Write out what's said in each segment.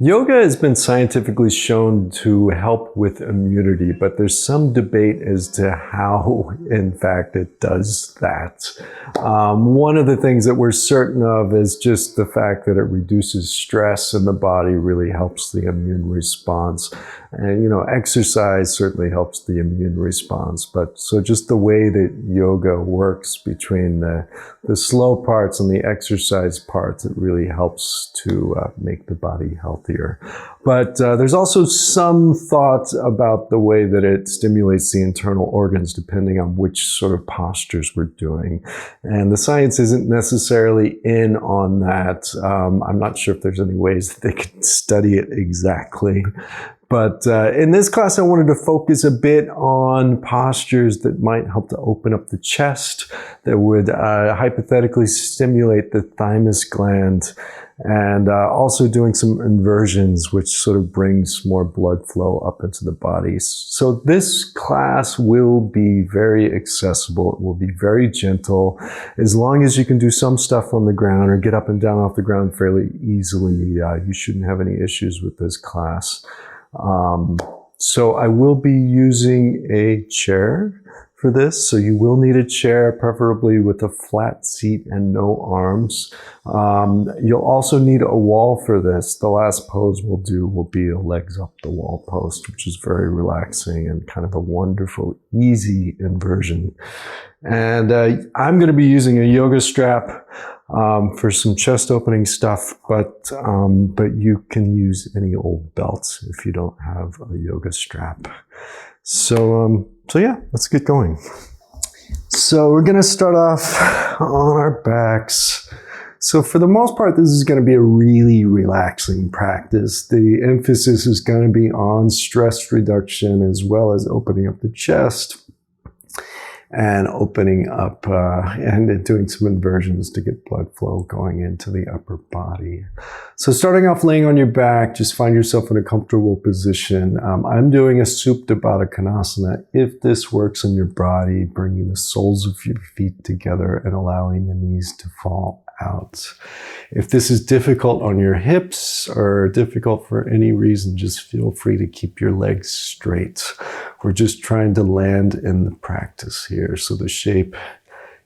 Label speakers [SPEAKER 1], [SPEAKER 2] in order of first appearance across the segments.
[SPEAKER 1] Yoga has been scientifically shown to help with immunity, but there's some debate as to how, in fact, it does that. One of the things that we're certain of is just the fact that it reduces stress in the body, really helps the immune response. And, exercise certainly helps the immune response. But so just the way that yoga works between the slow parts and the exercise parts, it really helps to make the body healthier. But there's also some thought about the way that it stimulates the internal organs depending on which sort of postures we're doing. And the science isn't necessarily in on that. I'm not sure if there's any ways that they can study it exactly. But in this class, I wanted to focus a bit on postures that might help to open up the chest, that would hypothetically stimulate the thymus gland, and also doing some inversions, which sort of brings more blood flow up into the body. So this class will be very accessible. It will be very gentle. As long as you can do some stuff on the ground or get up and down off the ground fairly easily, you shouldn't have any issues with this class. So I will be using a chair for this. So you will need a chair, preferably with a flat seat and no arms. You'll also need a wall for this. The last pose we'll do will be a legs up the wall pose, which is very relaxing and kind of a wonderful, easy inversion. And I'm going to be using a yoga strap for some chest opening stuff, but you can use any old belts if you don't have a yoga strap. So yeah, let's get going. So we're going to start off on our backs. So for the most part, this is going to be a really relaxing practice. The emphasis is going to be on stress reduction as well as opening up the chest and opening up and doing some inversions to get blood flow going into the upper body. So starting off laying on your back, just find yourself in a comfortable position. I'm doing a Supta Baddha Konasana. If this works in your body, bringing the soles of your feet together and allowing the knees to fall out. If this is difficult on your hips or difficult for any reason, just feel free to keep your legs straight. We're just trying to land in the practice here, so the shape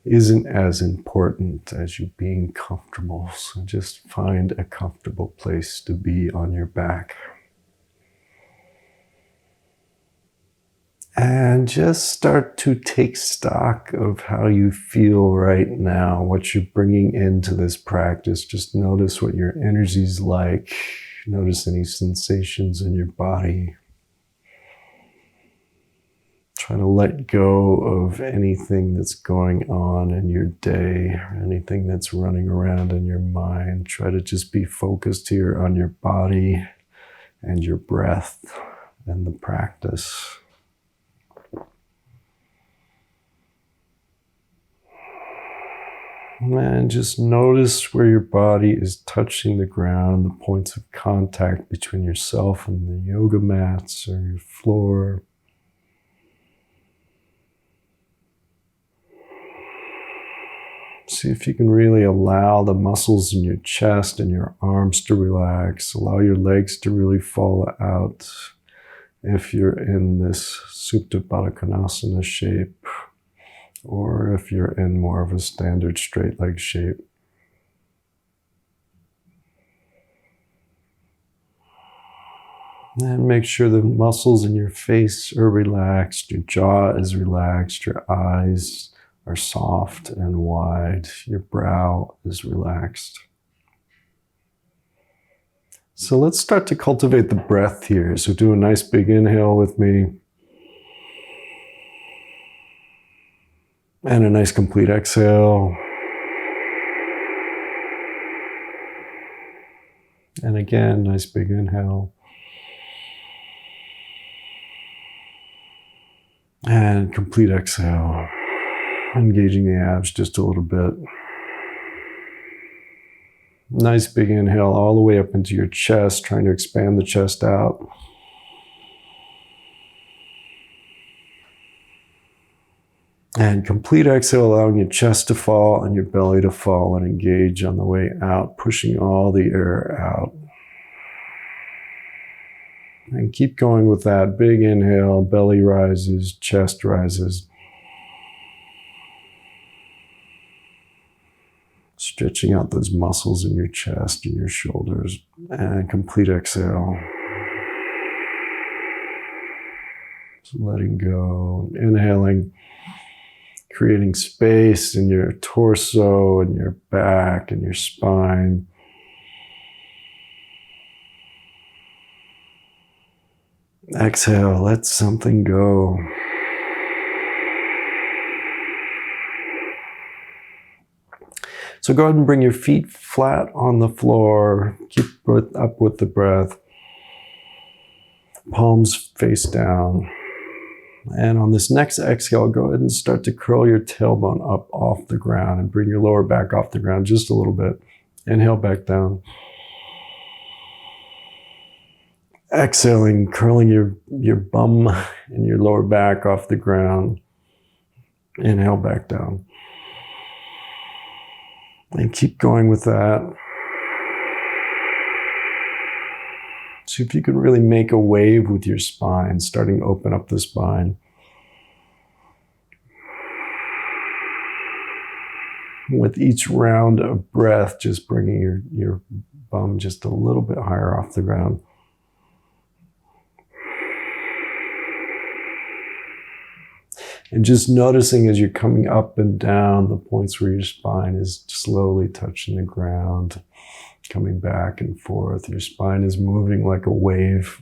[SPEAKER 1] isn't as important as you being comfortable. So just find a comfortable place to be on your back. And just start to take stock of how you feel right now, what you're bringing into this practice. Just notice what your energy's like. Notice any sensations in your body. Try to let go of anything that's going on in your day, or anything that's running around in your mind. Try to just be focused here on your body and your breath and the practice. And just notice where your body is touching the ground, the points of contact between yourself and the yoga mats or your floor. See if you can really allow the muscles in your chest and your arms to relax. Allow your legs to really fall out if you're in this Supta Baddha Konasana shape, or if you're in more of a standard straight leg shape. And make sure the muscles in your face are relaxed, your jaw is relaxed, your eyes are soft and wide, your brow is relaxed. So let's start to cultivate the breath here. So do a nice big inhale with me. And a nice complete exhale. And again, nice big inhale. And complete exhale. Engaging the abs just a little bit. Nice big inhale all the way up into your chest, trying to expand the chest out. And complete exhale, allowing your chest to fall and your belly to fall and engage on the way out, pushing all the air out. And keep going with that. Big inhale, belly rises, chest rises. Stretching out those muscles in your chest and your shoulders. And complete exhale. So letting go, inhaling, creating space in your torso and your back and your spine. Exhale, let something go. So go ahead and bring your feet flat on the floor. Keep up with the breath. Palms face down. And on this next exhale, go ahead and start to curl your tailbone up off the ground and bring your lower back off the ground just a little bit. Inhale back down. Exhaling, curling your bum and your lower back off the ground. Inhale back down. And keep going with that. See if you can really make a wave with your spine, starting to open up the spine. With each round of breath, just bringing your bum just a little bit higher off the ground. And just noticing as you're coming up and down the points where your spine is slowly touching the ground, coming back and forth. Your spine is moving like a wave.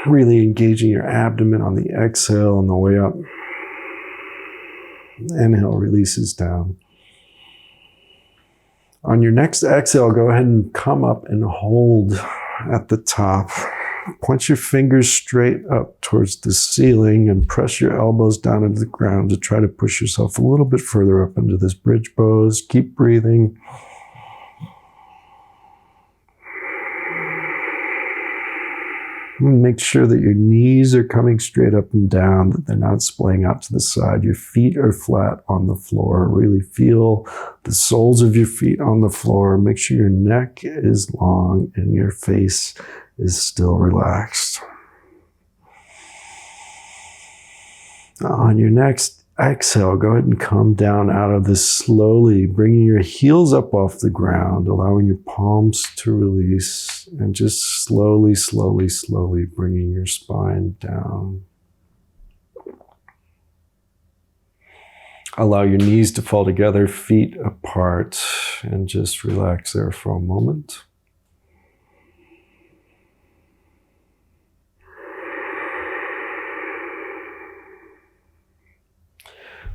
[SPEAKER 1] Really engaging your abdomen on the exhale on the way up. Inhale releases down. On your next exhale, go ahead and come up and hold at the top. Point your fingers straight up towards the ceiling and press your elbows down into the ground to try to push yourself a little bit further up into this bridge pose. Keep breathing. Make sure that your knees are coming straight up and down, that they're not splaying out to the side. Your feet are flat on the floor. Really feel the soles of your feet on the floor. Make sure your neck is long and your face is still relaxed. On your next exhale, go ahead and come down out of this slowly, bringing your heels up off the ground, allowing your palms to release, and just slowly, slowly, slowly bringing your spine down. Allow your knees to fall together, feet apart, and just relax there for a moment.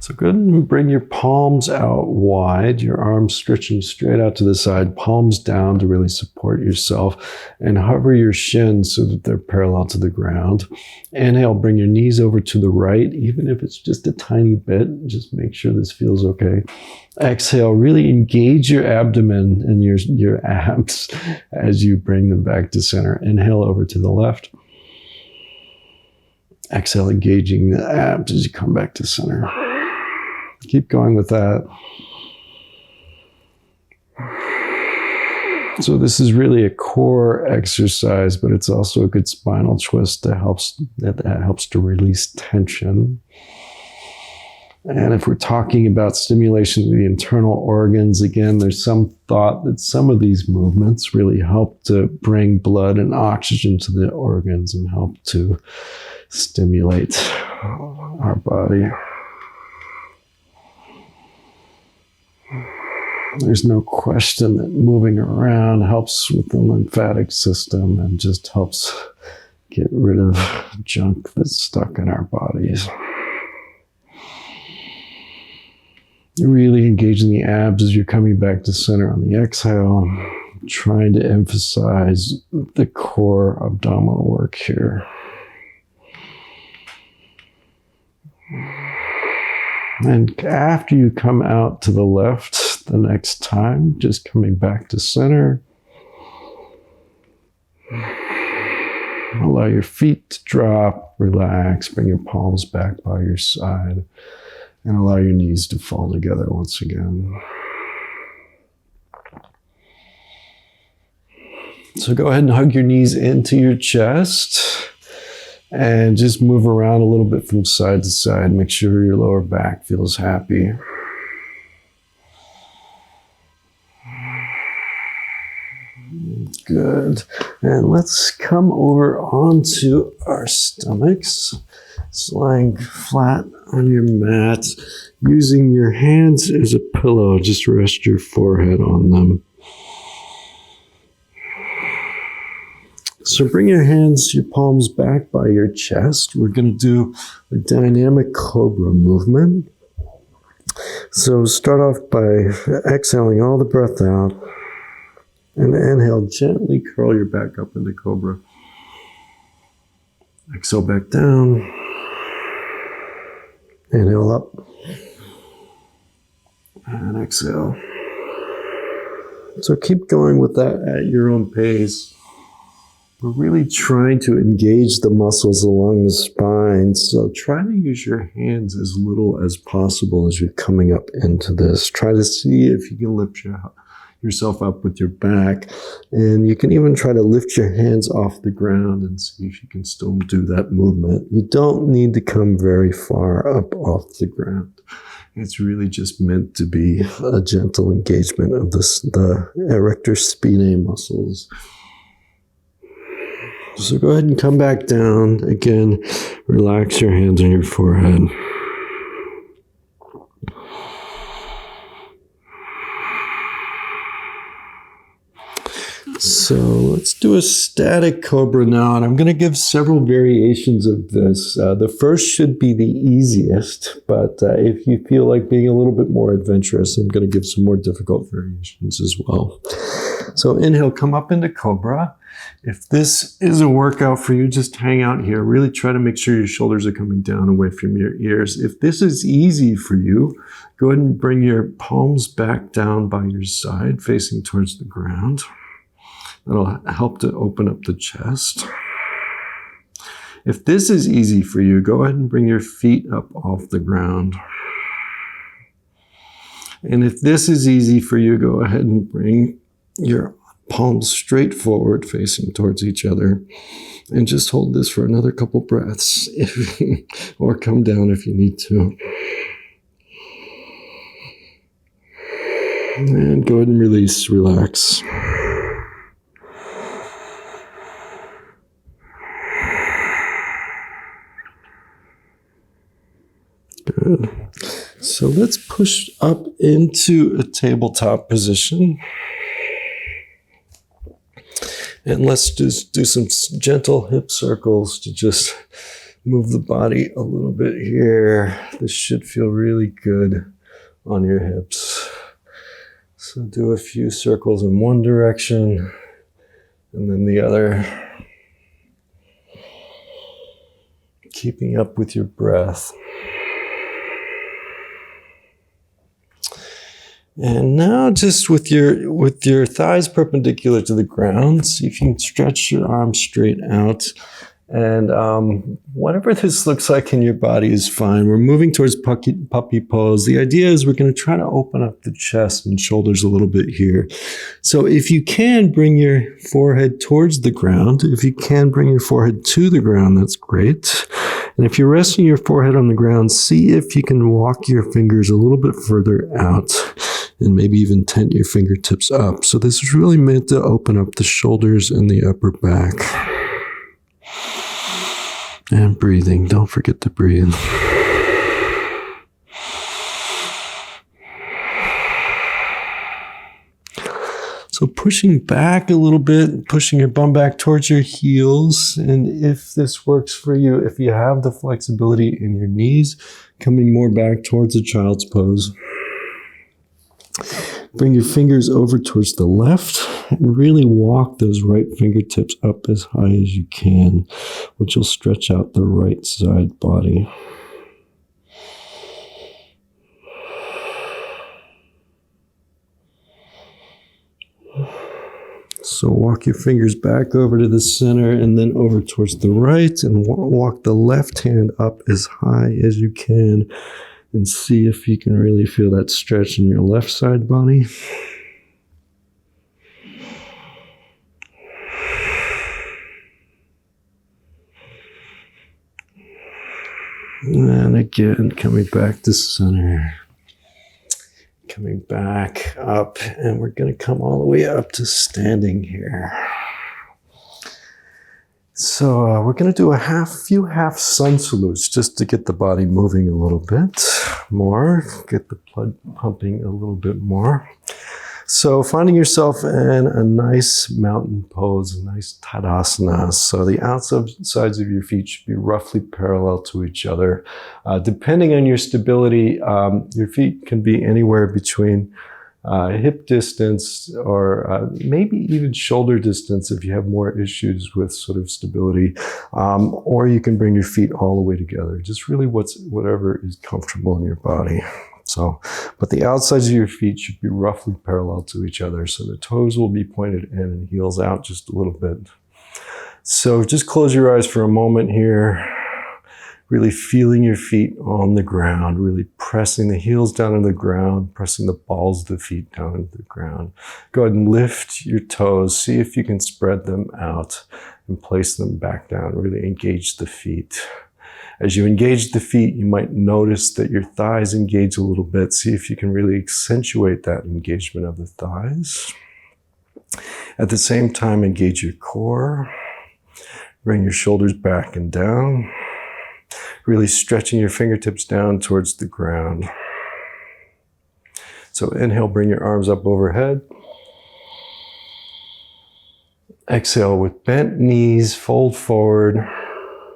[SPEAKER 1] So go ahead and bring your palms out wide, your arms stretching straight out to the side, palms down to really support yourself, and hover your shins so that they're parallel to the ground. Inhale, bring your knees over to the right, even if it's just a tiny bit. Just make sure this feels okay. Exhale, really engage your abdomen and your abs as you bring them back to center. Inhale over to the left. Exhale, engaging the abs as you come back to center. Keep going with that. So this is really a core exercise, but it's also a good spinal twist that helps to release tension. And if we're talking about stimulation of the internal organs, again, there's some thought that some of these movements really help to bring blood and oxygen to the organs and help to stimulate our body. There's no question that moving around helps with the lymphatic system and just helps get rid of junk that's stuck in our bodies. You're really engaging the abs as you're coming back to center on the exhale, trying to emphasize the core abdominal work here. And after you come out to the left the next time, just coming back to center. Allow your feet to drop, relax, bring your palms back by your side, and allow your knees to fall together once again. So go ahead and hug your knees into your chest and just move around a little bit from side to side. Make sure your lower back feels happy. Good. And let's come over onto our stomachs. Just lying flat on your mat, using your hands as a pillow. Just rest your forehead on them. So bring your hands, your palms back by your chest. We're going to do a dynamic Cobra movement. So start off by exhaling all the breath out. And inhale, gently curl your back up into Cobra. Exhale back down. Inhale up. And exhale. So keep going with that at your own pace. We're really trying to engage the muscles along the spine. So try to use your hands as little as possible as you're coming up into this. Try to see if you can lift yourself up with your back. And you can even try to lift your hands off the ground and see if you can still do that movement. You don't need to come very far up off the ground. It's really just meant to be a gentle engagement of the erector spinae muscles. So go ahead and come back down. Again, relax your hands on your forehead. So let's do a static Cobra now, and I'm going to give several variations of this. The first should be the easiest, but if you feel like being a little bit more adventurous, I'm going to give some more difficult variations as well. So inhale, come up into Cobra. If this is a workout for you, just hang out here. Really try to make sure your shoulders are coming down away from your ears. If this is easy for you, go ahead and bring your palms back down by your side, facing towards the ground. That'll help to open up the chest. If this is easy for you, go ahead and bring your feet up off the ground. And if this is easy for you, go ahead and bring your palms straight forward, facing towards each other. And just hold this for another couple breaths, or come down if you need to. And go ahead and release, relax. Good. So let's push up into a tabletop position. And let's just do some gentle hip circles to just move the body a little bit here. This should feel really good on your hips. So do a few circles in one direction and then the other. Keeping up with your breath. And now just with your thighs perpendicular to the ground, see if you can stretch your arms straight out. And whatever this looks like in your body is fine. We're moving towards puppy pose. The idea is we're going to try to open up the chest and shoulders a little bit here. So if you can, bring your forehead towards the ground. If you can, bring your forehead to the ground, that's great. And if you're resting your forehead on the ground, see if you can walk your fingers a little bit further out. And maybe even tent your fingertips up. So this is really meant to open up the shoulders and the upper back. And breathing. Don't forget to breathe. So pushing back a little bit, pushing your bum back towards your heels. And if this works for you, if you have the flexibility in your knees, coming more back towards a child's pose. Bring your fingers over towards the left and really walk those right fingertips up as high as you can, which will stretch out the right side body. So walk your fingers back over to the center and then over towards the right, and walk the left hand up as high as you can. And see if you can really feel that stretch in your left side body. again, coming back to center. Coming back up, and we're going to come all the way up to standing here. So we're going to do a few half sun salutes just to get the body moving a little bit more, get the blood pumping a little bit more. So finding yourself in a nice mountain pose, a nice Tadasana. So the outsides of your feet should be roughly parallel to each other. Depending on your stability, your feet can be anywhere between hip distance or maybe even shoulder distance if you have more issues with sort of stability. Or you can bring your feet all the way together. Just really whatever is comfortable in your body. So, but the outsides of your feet should be roughly parallel to each other. So the toes will be pointed in and heels out just a little bit. So just close your eyes for a moment here. Really feeling your feet on the ground, really pressing the heels down on the ground, pressing the balls of the feet down into the ground. Go ahead and lift your toes. See if you can spread them out and place them back down. Really engage the feet. As you engage the feet, you might notice that your thighs engage a little bit. See if you can really accentuate that engagement of the thighs. At the same time, engage your core. Bring your shoulders back and down. Really stretching your fingertips down towards the ground. So inhale, bring your arms up overhead. Exhale with bent knees, fold forward.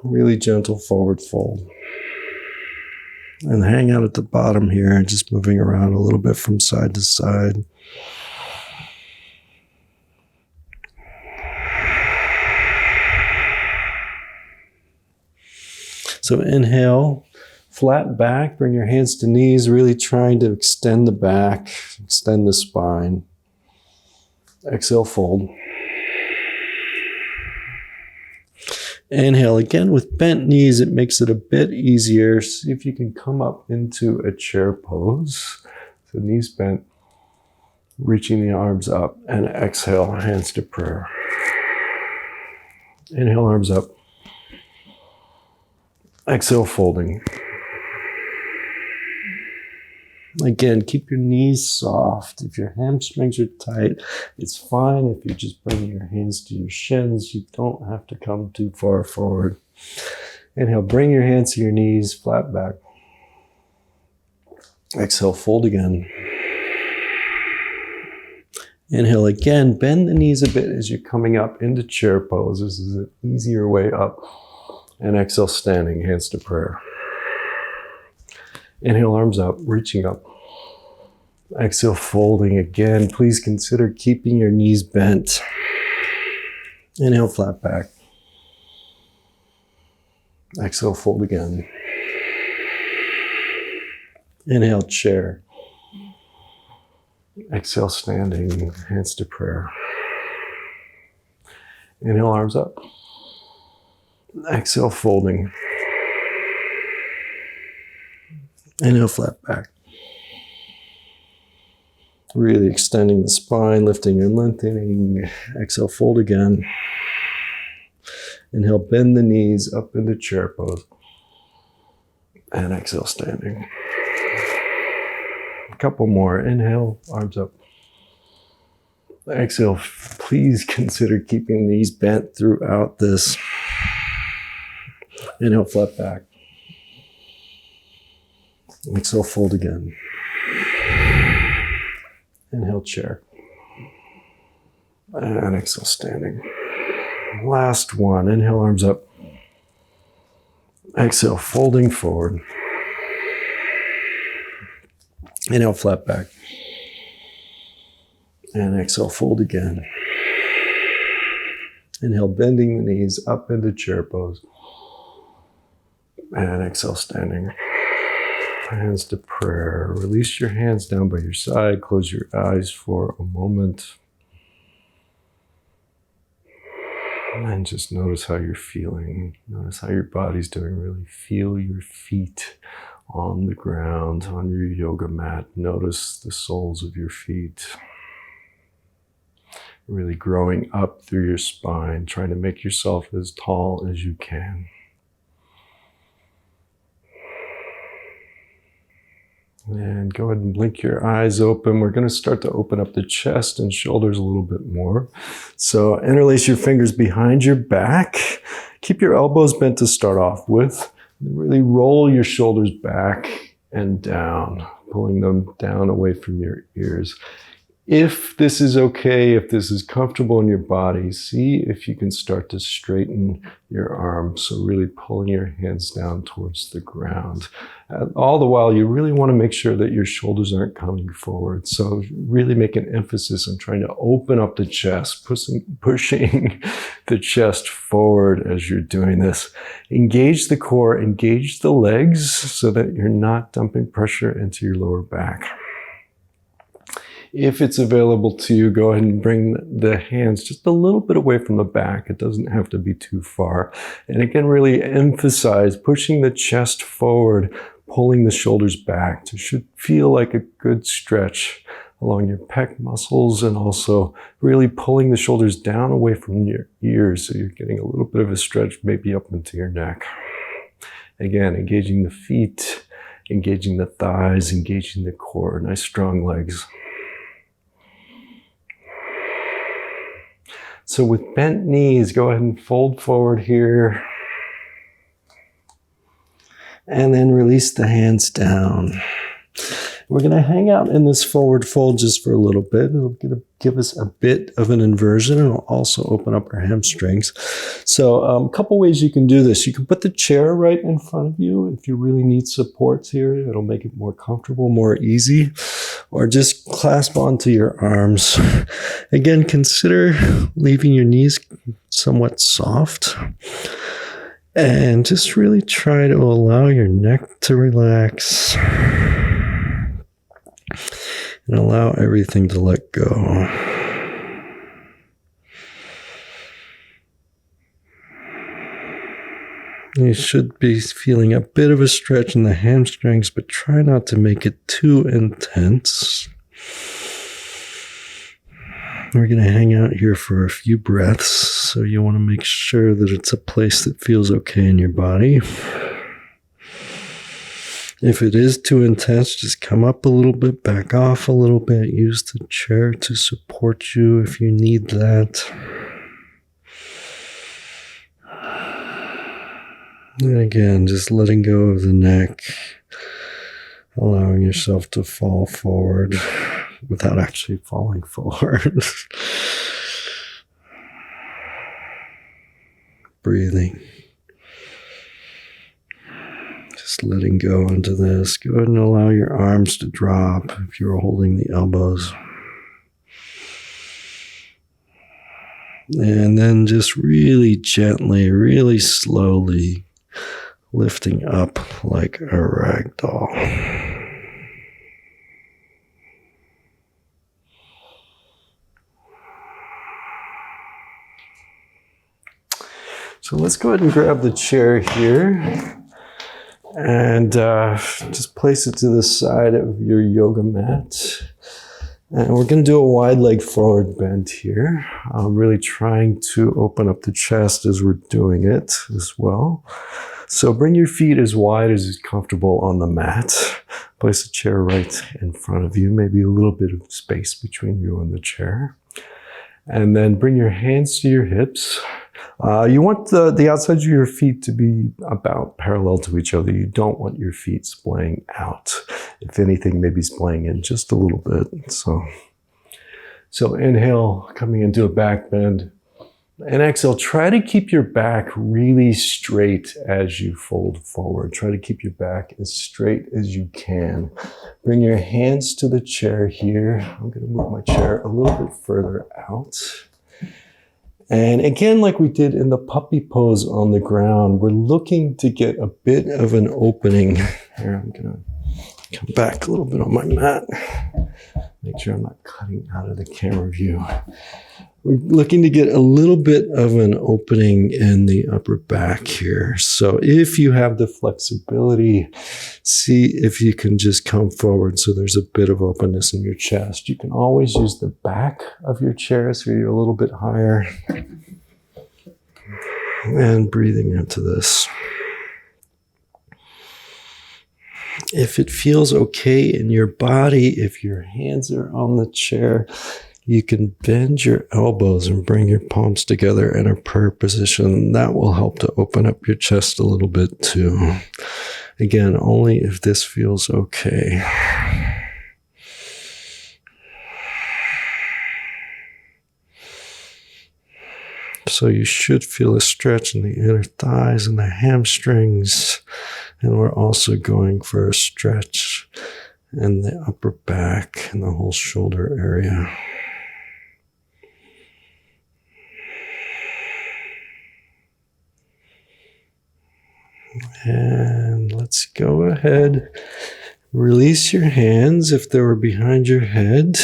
[SPEAKER 1] Really gentle forward fold. And hang out at the bottom here, just moving around a little bit from side to side. So inhale, flat back, bring your hands to knees, really trying to extend the back, extend the spine. Exhale, fold. Inhale again with bent knees. It makes it a bit easier. See if you can come up into a chair pose. So knees bent, reaching the arms up, and exhale, hands to prayer. Inhale, arms up. Exhale, folding. Again, keep your knees soft. If your hamstrings are tight, it's fine if you're just bringing your hands to your shins. You don't have to come too far forward. Inhale, bring your hands to your knees, flat back. Exhale, fold again. Inhale again, bend the knees a bit as you're coming up into chair pose. This is an easier way up. And exhale, standing, hands to prayer. Inhale, arms up, reaching up. Exhale, folding again. Please consider keeping your knees bent. Inhale, flat back. Exhale, fold again. Inhale, chair. Exhale, standing, hands to prayer. Inhale, arms up. Exhale, folding. Inhale, flat back. Really extending the spine, lifting and lengthening. Exhale, fold again. Inhale, bend the knees up into chair pose. And exhale, standing. A couple more. Inhale, arms up. Exhale, please consider keeping these bent throughout this. Inhale, flat back. Exhale, fold again. Inhale, chair. And exhale, standing. Last one. Inhale, arms up. Exhale, folding forward. Inhale, flat back. And exhale, fold again. Inhale, bending the knees up into chair pose. And exhale, standing. Hands to prayer. Release your hands down by your side. Close your eyes for a moment. And just notice how you're feeling. Notice how your body's doing. Really feel your feet on the ground, on your yoga mat. Notice the soles of your feet. Really growing up through your spine, trying to make yourself as tall as you can. And go ahead and blink your eyes open. We're going to start to open up the chest and shoulders a little bit more. So interlace your fingers behind your back. Keep your elbows bent to start off with. Really roll your shoulders back and down, pulling them down away from your ears. If this is okay, if this is comfortable in your body, see if you can start to straighten your arms. So really pulling your hands down towards the ground. All the while, you really want to make sure that your shoulders aren't coming forward. So really make an emphasis on trying to open up the chest, pushing the chest forward as you're doing this. Engage the core, engage the legs so that you're not dumping pressure into your lower back. If it's available to you, go ahead and bring the hands just a little bit away from the back. It doesn't have to be too far. And again, really emphasize pushing the chest forward, pulling the shoulders back. It should feel like a good stretch along your pec muscles, and also really pulling the shoulders down away from your ears so you're getting a little bit of a stretch, maybe up into your neck. Again, engaging the feet, engaging the thighs, engaging the core. Nice strong legs. So with bent knees, go ahead and fold forward here. And then release the hands down. We're going to hang out in this forward fold just for a little bit. It'll give us a bit of an inversion, and it'll also open up our hamstrings. So a couple ways you can do this. You can put the chair right in front of you if you really need supports here. It'll make it more comfortable, more easy. Or just clasp onto your arms. Again, consider leaving your knees somewhat soft. And just really try to allow your neck to relax. And allow everything to let go. You should be feeling a bit of a stretch in the hamstrings, but try not to make it too intense. We're going to hang out here for a few breaths, so you want to make sure that it's a place that feels okay in your body. If it is too intense, just come up a little bit, back off a little bit, use the chair to support you if you need that. And again, just letting go of the neck, allowing yourself to fall forward without actually falling forward. Breathing. Just letting go into this. Go ahead and allow your arms to drop if you're holding the elbows. And then just really gently, really slowly lifting up like a rag doll. So let's go ahead and grab the chair here and just place it to the side of your yoga mat. And we're going to do a wide leg forward bend here. I'm really trying to open up the chest as we're doing it as well. So bring your feet as wide as is comfortable on the mat. Place the chair right in front of you, maybe a little bit of space between you and the chair. And then bring your hands to your hips. You want the outsides of your feet to be about parallel to each other. You don't want your feet splaying out. If anything, maybe splaying in just a little bit. So inhale, coming into a back bend. And exhale, try to keep your back really straight as you fold forward. Try to keep your back as straight as you can. Bring your hands to the chair here. I'm going to move my chair a little bit further out. And again, like we did in the puppy pose on the ground, we're looking to get a bit of an opening. Here, I'm going to come back a little bit on my mat. Make sure I'm not cutting out of the camera view. We're looking to get a little bit of an opening in the upper back here. So if you have the flexibility, see if you can just come forward so there's a bit of openness in your chest. You can always use the back of your chair so you're a little bit higher. And breathing into this. If it feels okay in your body, if your hands are on the chair, you can bend your elbows and bring your palms together in a prayer position. That will help to open up your chest a little bit too. Again, only if this feels okay. So you should feel a stretch in the inner thighs and the hamstrings. And we're also going for a stretch in the upper back and the whole shoulder area. And let's go ahead. Release your hands if they were behind your head.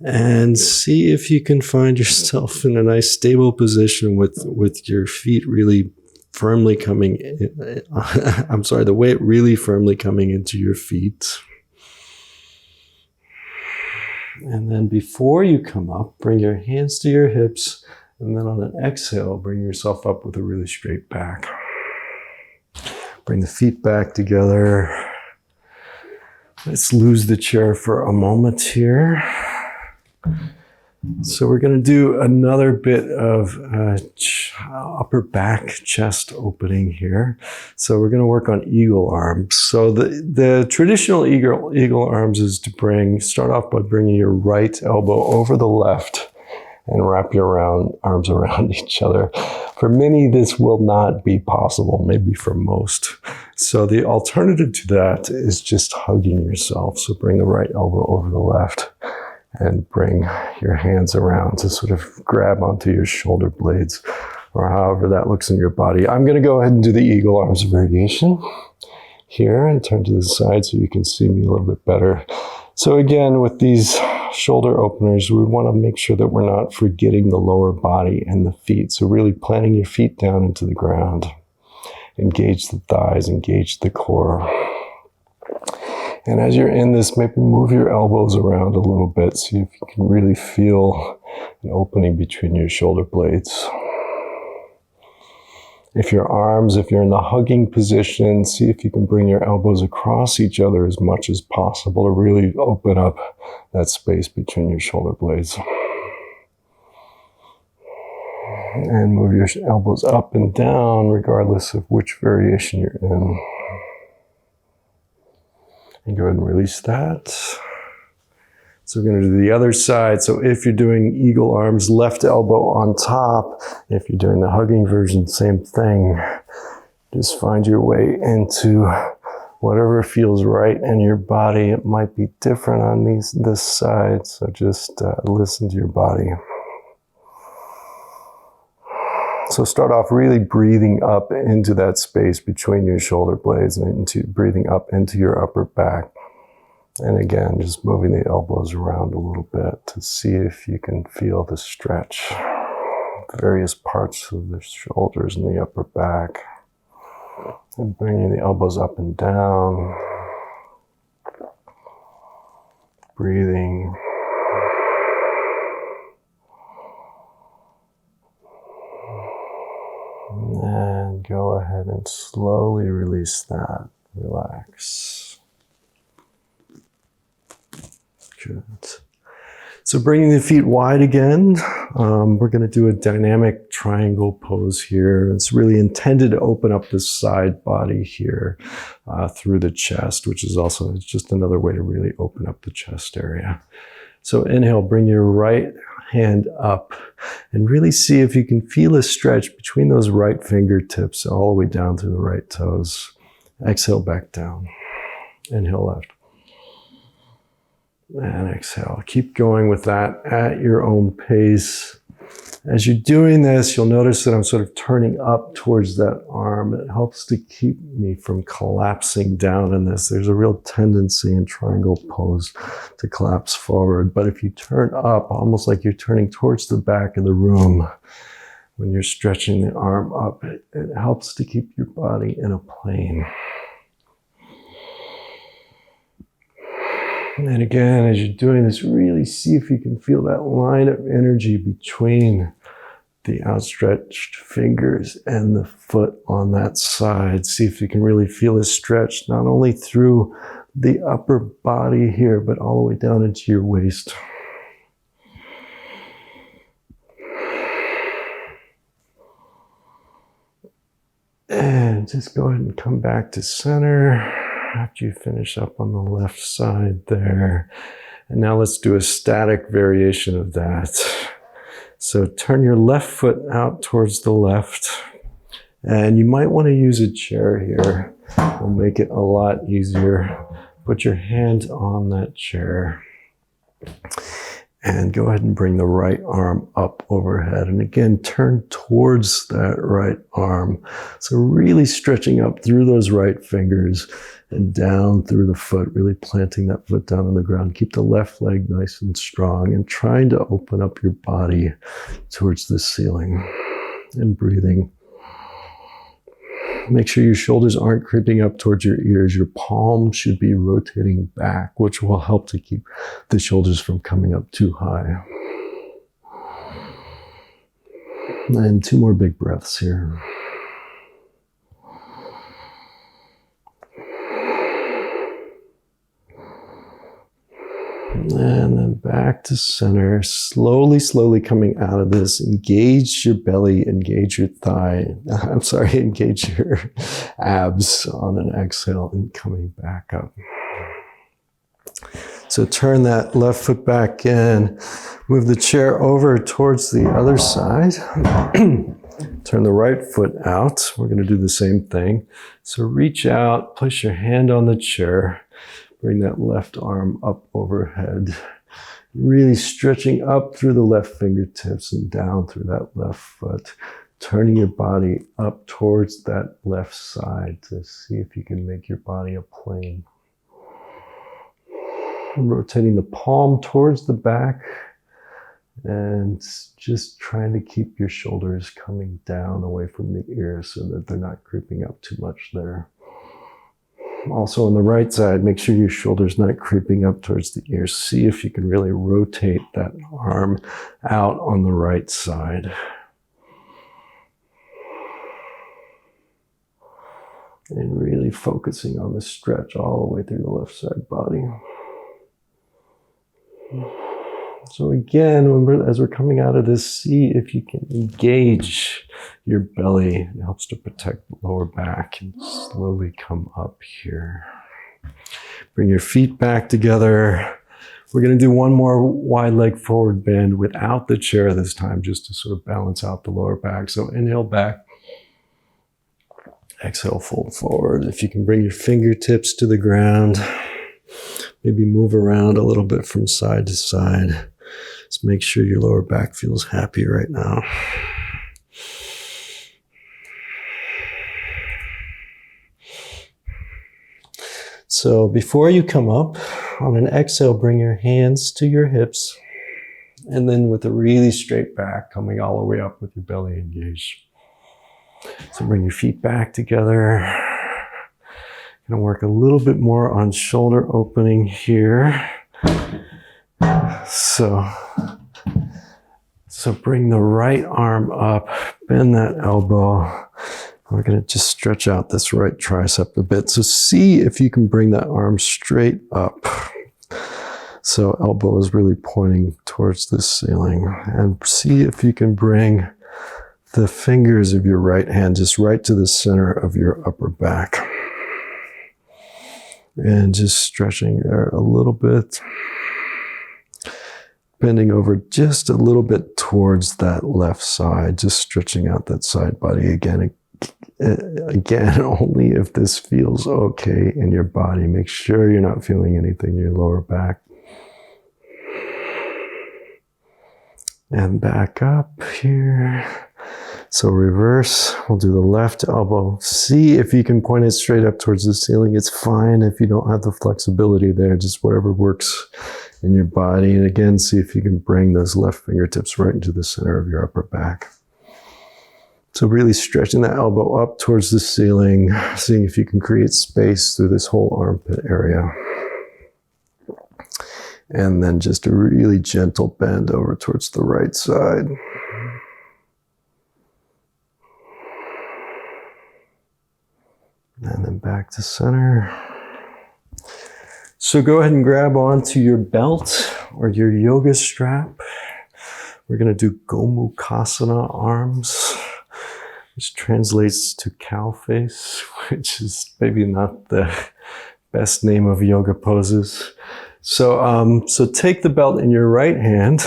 [SPEAKER 1] And see if you can find yourself in a nice stable position with your feet really firmly coming in. The weight really firmly coming into your feet. And then before you come up, bring your hands to your hips. And then on an exhale, bring yourself up with a really straight back. Bring the feet back together. Let's lose the chair for a moment here. So we're going to do another bit of upper back chest opening here. So we're going to work on eagle arms. So the traditional eagle arms is to start off by bringing your right elbow over the left and wrap your arms around each other. For many, this will not be possible, maybe for most. So the alternative to that is just hugging yourself. So bring the right elbow over the left and bring your hands around to sort of grab onto your shoulder blades or however that looks in your body. I'm going to go ahead and do the eagle arms variation here and turn to the side so you can see me a little bit better. So again, with these shoulder openers, we want to make sure that we're not forgetting the lower body and the feet. So really planting your feet down into the ground. Engage the thighs, engage the core. And as you're in this, maybe move your elbows around a little bit. See if you can really feel an opening between your shoulder blades. If you're in the hugging position, see if you can bring your elbows across each other as much as possible to really open up that space between your shoulder blades. And move your elbows up and down regardless of which variation you're in. And go ahead and release that. So we're going to do the other side. So if you're doing eagle arms, left elbow on top. If you're doing the hugging version, same thing. Just find your way into whatever feels right in your body. It might be different on this side. So just listen to your body. So start off really breathing up into that space between your shoulder blades and breathing up into your upper back. And again, just moving the elbows around a little bit to see if you can feel the stretch. Various parts of the shoulders and the upper back. And bringing the elbows up and down. Breathing. And go ahead and slowly release that. Relax. Good. So bringing the feet wide again, we're going to do a dynamic triangle pose here. It's really intended to open up the side body here through the chest, which is also just another way to really open up the chest area. So inhale, bring your right hand up and really see if you can feel a stretch between those right fingertips all the way down to the right toes. Exhale back down. Inhale left. And exhale. Keep going with that at your own pace. As you're doing this, you'll notice that I'm sort of turning up towards that arm. It helps to keep me from collapsing down in this. There's a real tendency in triangle pose to collapse forward. But if you turn up, almost like you're turning towards the back of the room, when you're stretching the arm up, it helps to keep your body in a plane. And again, as you're doing this, really see if you can feel that line of energy between the outstretched fingers and the foot on that side. See if you can really feel a stretch, not only through the upper body here, but all the way down into your waist. And just go ahead and come back to center after you finish up on the left side there. And now let's do a static variation of that. So turn your left foot out towards the left. And you might want to use a chair here. It'll make it a lot easier. Put your hand on that chair. And go ahead and bring the right arm up overhead. And again, turn towards that right arm. So really stretching up through those right fingers and down through the foot, really planting that foot down on the ground. Keep the left leg nice and strong and trying to open up your body towards the ceiling and breathing. Make sure your shoulders aren't creeping up towards your ears. Your palms should be rotating back, which will help to keep the shoulders from coming up too high. And 2 more big breaths here. And then back to center. Slowly, slowly coming out of this. Engage your belly, engage your thigh. Engage your abs on an exhale and coming back up. So turn that left foot back in. Move the chair over towards the other side. Turn the right foot out. We're going to do the same thing. So reach out, place your hand on the chair. Bring that left arm up overhead. Really stretching up through the left fingertips and down through that left foot. Turning your body up towards that left side to see if you can make your body a plane. Rotating the palm towards the back and just trying to keep your shoulders coming down away from the ears so that they're not creeping up too much there. Also on the right side, make sure your shoulder's not creeping up towards the ears. See if you can really rotate that arm out on the right side. And really focusing on the stretch all the way through the left side body. So again, as we're coming out of this, see if you can engage your belly. It helps to protect the lower back and slowly come up here. Bring your feet back together. We're going to do one more wide leg forward bend without the chair this time, just to sort of balance out the lower back. So inhale back. Exhale, fold forward. If you can bring your fingertips to the ground, maybe move around a little bit from side to side. Just make sure your lower back feels happy right now. So before you come up, on an exhale, bring your hands to your hips. And then with a really straight back, coming all the way up with your belly engaged. So bring your feet back together. Gonna work a little bit more on shoulder opening here. So bring the right arm up, bend that elbow. We're gonna just stretch out this right tricep a bit. So see if you can bring that arm straight up. So elbow is really pointing towards the ceiling. And see if you can bring the fingers of your right hand just right to the center of your upper back. And just stretching there a little bit. Bending over just a little bit towards that left side, just stretching out that side body again. Again, only if this feels okay in your body. Make sure you're not feeling anything in your lower back. And back up here. So reverse, we'll do the left elbow. See if you can point it straight up towards the ceiling. It's fine if you don't have the flexibility there, just whatever works in your body. And again, see if you can bring those left fingertips right into the center of your upper back. So really stretching that elbow up towards the ceiling, seeing if you can create space through this whole armpit area. And then just a really gentle bend over towards the right side. And then back to center. So go ahead and grab onto your belt or your yoga strap. We're going to do Gomukasana Arms, which translates to cow face, which is maybe not the best name of yoga poses. So take the belt in your right hand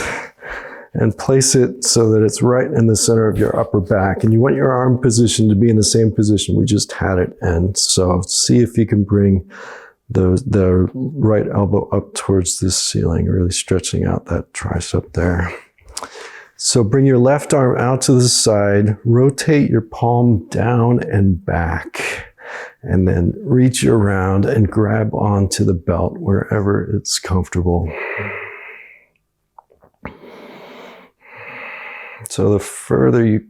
[SPEAKER 1] and place it so that it's right in the center of your upper back. And you want your arm position to be in the same position we just had it in. So see if you can bring the right elbow up towards the ceiling, really stretching out that tricep there. So bring your left arm out to the side, rotate your palm down and back, and then reach around and grab onto the belt wherever it's comfortable. So the further you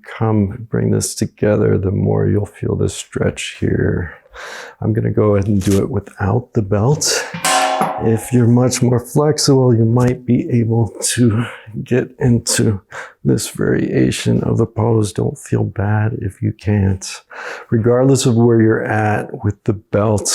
[SPEAKER 1] bring this together, the more you'll feel this stretch here. I'm going to go ahead and do it without the belt. If you're much more flexible, you might be able to get into this variation of the pose. Don't feel bad if you can't, regardless of where you're at with the belt.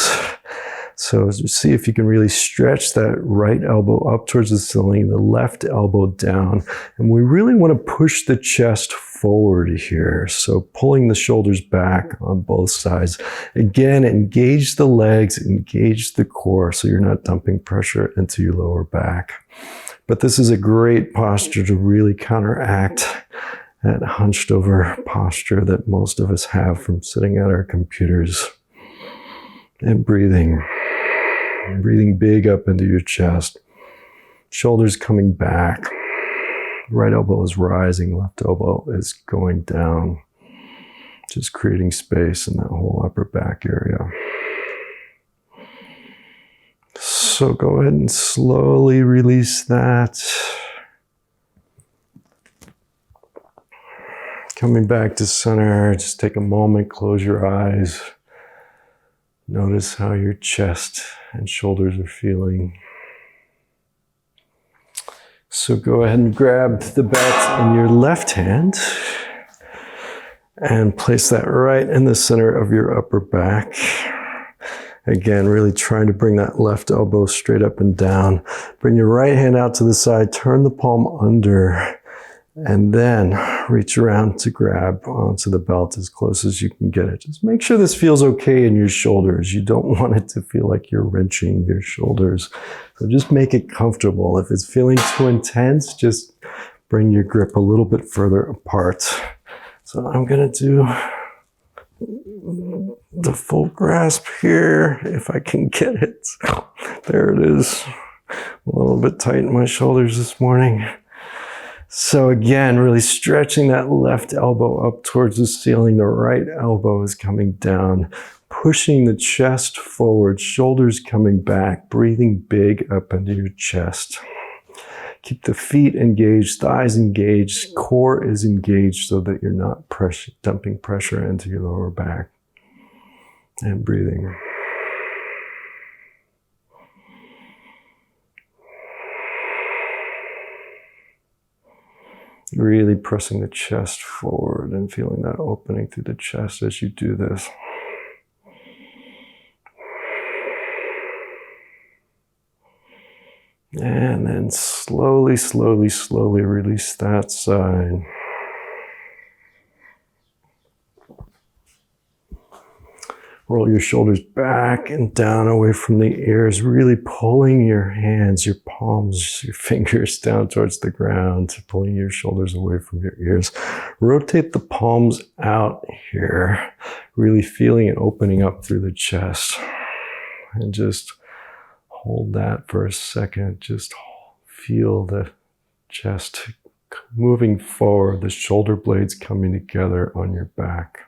[SPEAKER 1] So see if you can really stretch that right elbow up towards the ceiling, the left elbow down. And we really want to push the chest forward here. So pulling the shoulders back on both sides. Again, engage the legs, engage the core so you're not dumping pressure into your lower back. But this is a great posture to really counteract that hunched over posture that most of us have from sitting at our computers. And breathing big up into your chest. Shoulders coming back. Right elbow is rising, left elbow is going down. Just creating space in that whole upper back area. So go ahead and slowly release that. Coming back to center, just take a moment, close your eyes. Notice how your chest and shoulders are feeling. So go ahead and grab the belt in your left hand and place that right in the center of your upper back. Again, really trying to bring that left elbow straight up and down. Bring your right hand out to the side, turn the palm under, and then reach around to grab onto the belt as close as you can get it. Just make sure this feels okay in your shoulders. You don't want it to feel like you're wrenching your shoulders. So just make it comfortable. If it's feeling too intense, just bring your grip a little bit further apart. So I'm going to do the full grasp here, if I can get it. There it is. A little bit tight in my shoulders this morning. So again, really stretching that left elbow up towards the ceiling. The right elbow is coming down, pushing the chest forward, shoulders coming back, breathing big up into your chest. Keep the feet engaged, thighs engaged, core is engaged so that you're not dumping pressure into your lower back. And breathing. Really pressing the chest forward and feeling that opening through the chest as you do this. And then slowly, slowly, slowly release that side. Roll your shoulders back and down away from the ears, really pulling your hands, your palms, your fingers down towards the ground, pulling your shoulders away from your ears. Rotate the palms out here, really feeling it opening up through the chest. And just hold that for a second. Just feel the chest moving forward, the shoulder blades coming together on your back.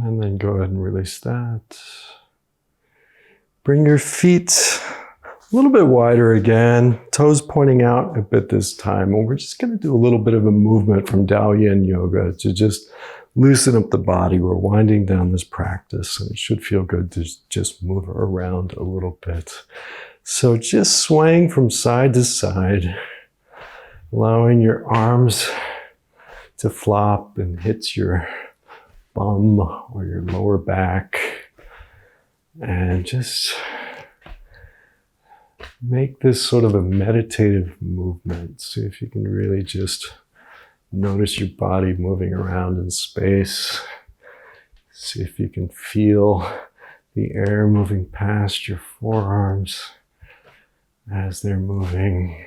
[SPEAKER 1] And then go ahead and release that. Bring your feet a little bit wider again, toes pointing out a bit this time. And we're just going to do a little bit of a movement from Dao Yin Yoga to just loosen up the body. We're winding down this practice, and it should feel good to just move around a little bit. So just swaying from side to side, allowing your arms to flop and hits your bum or your lower back. And just make this sort of a meditative movement. See if you can really just notice your body moving around in space. See if you can feel the air moving past your forearms as they're moving.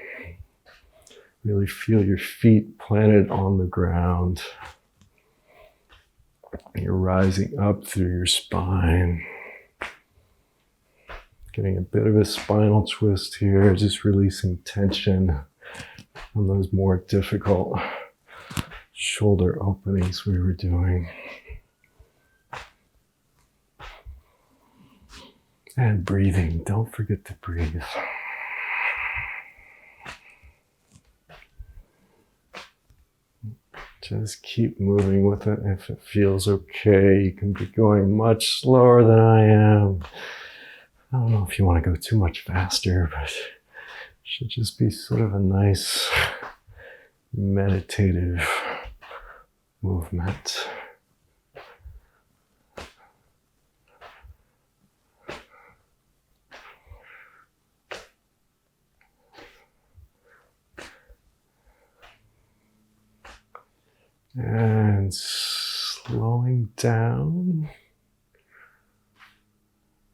[SPEAKER 1] Really feel your feet planted on the ground. You're rising up through your spine. Getting a bit of a spinal twist here, just releasing tension on those more difficult shoulder openings we were doing. And breathing, don't forget to breathe. Just keep moving with it. If it feels okay, you can be going much slower than I am. I don't know if you want to go too much faster, but it should just be sort of a nice meditative movement. And slowing down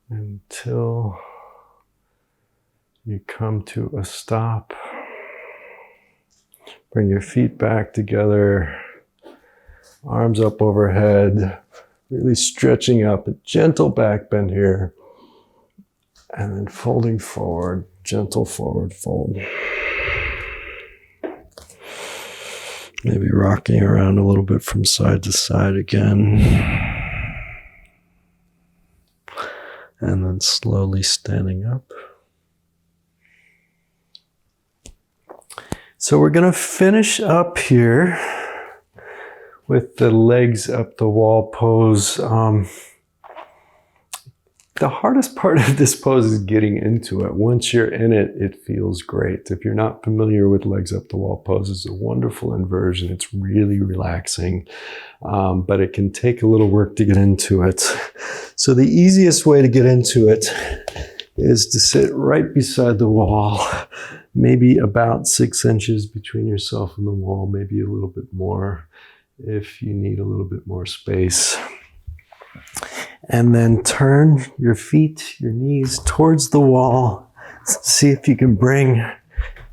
[SPEAKER 1] until you come to a stop. Bring your feet back together, arms up overhead, really stretching up, a gentle back bend here, and then folding forward, gentle forward fold. Maybe rocking around a little bit from side to side again. And then slowly standing up. So we're going to finish up here with the legs up the wall pose. The hardest part of this pose is getting into it. Once you're in it, it feels great. If you're not familiar with legs up the wall pose, it's a wonderful inversion. It's really relaxing, but it can take a little work to get into it. So the easiest way to get into it is to sit right beside the wall, maybe about 6 inches between yourself and the wall, maybe a little bit more if you need a little bit more space. And then turn your feet, your knees towards the wall. See if you can bring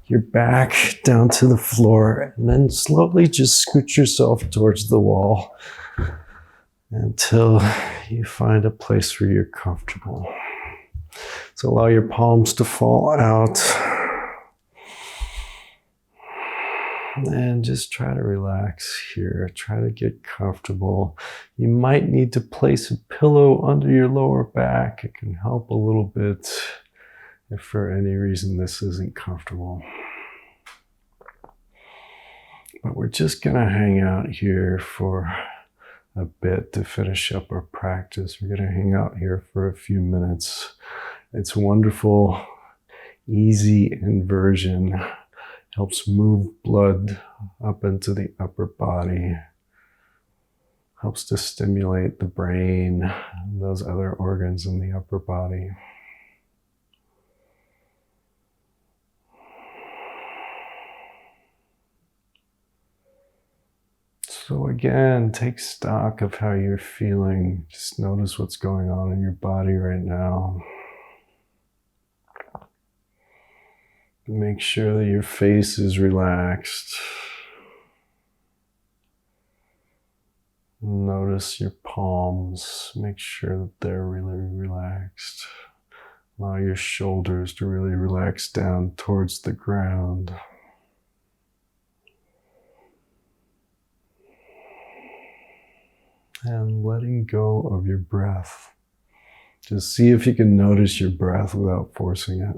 [SPEAKER 1] your back down to the floor, and then slowly just scoot yourself towards the wall until you find a place where you're comfortable. So allow your palms to fall out. And just try to relax here. Try to get comfortable. You might need to place a pillow under your lower back. It can help a little bit if for any reason this isn't comfortable. But we're just going to hang out here for a bit to finish up our practice. We're going to hang out here for a few minutes. It's wonderful, easy inversion. Helps move blood up into the upper body. Helps to stimulate the brain and those other organs in the upper body. So again, take stock of how you're feeling. Just notice what's going on in your body right now. Make sure that your face is relaxed. Notice your palms. Make sure that they're really relaxed. Allow your shoulders to really relax down towards the ground. And letting go of your breath. Just see if you can notice your breath without forcing it.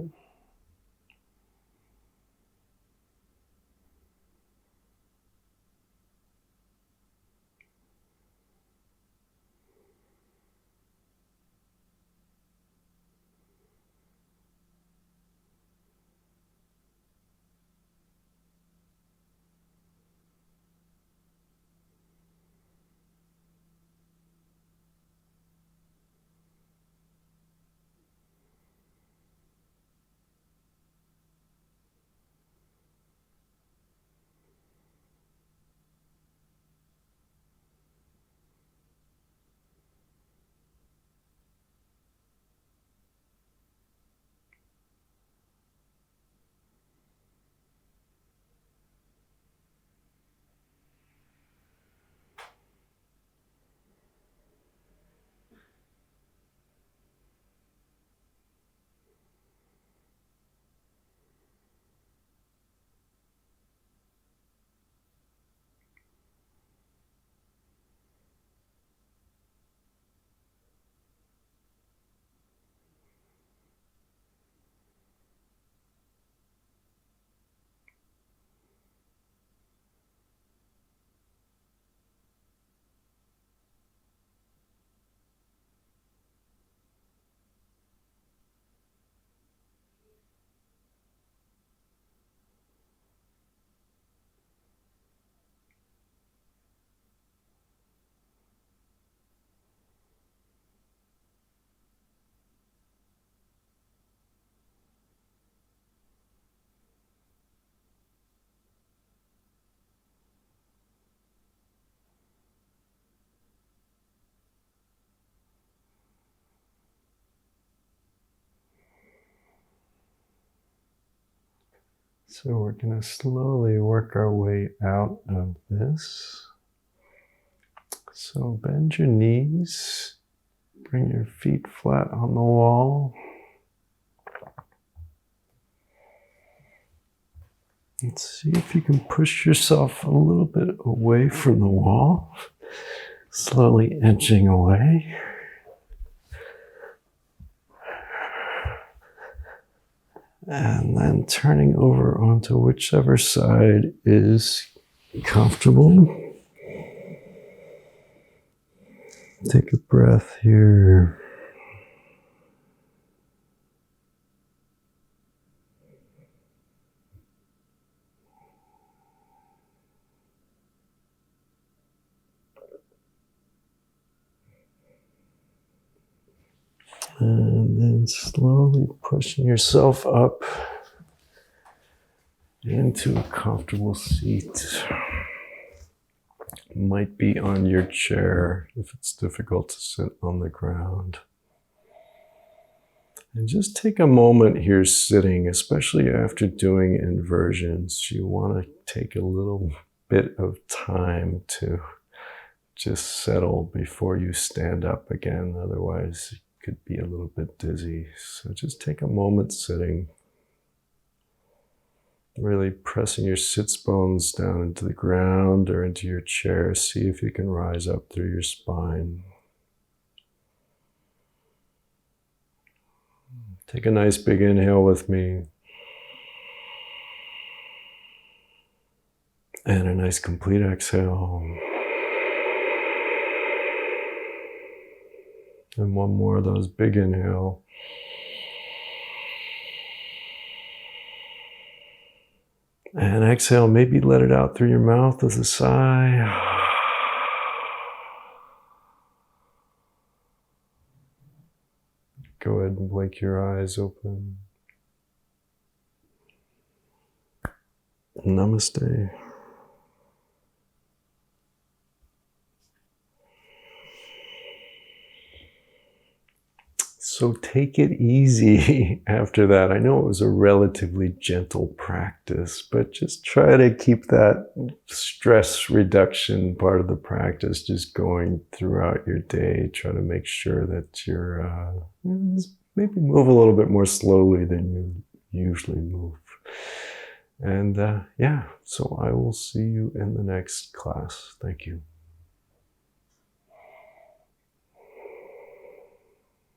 [SPEAKER 1] So we're going to slowly work our way out of this. So bend your knees, bring your feet flat on the wall. And see if you can push yourself a little bit away from the wall, slowly edging away. And then turning over onto whichever side is comfortable. Take a breath here. And then slowly pushing yourself up into a comfortable seat. Might be on your chair if it's difficult to sit on the ground. And just take a moment here sitting, especially after doing inversions. You want to take a little bit of time to just settle before you stand up again. Otherwise, you could be a little bit dizzy. So just take a moment sitting. Really pressing your sits bones down into the ground or into your chair. See if you can rise up through your spine. Take a nice big inhale with me. And a nice complete exhale. And one more of those big inhale. And exhale, maybe let it out through your mouth as a sigh. Go ahead and blink your eyes open. Namaste. So take it easy after that. I know it was a relatively gentle practice, but just try to keep that stress reduction part of the practice just going throughout your day. Try to make sure that you're maybe move a little bit more slowly than you usually move. And yeah, so I will see you in the next class. Thank you.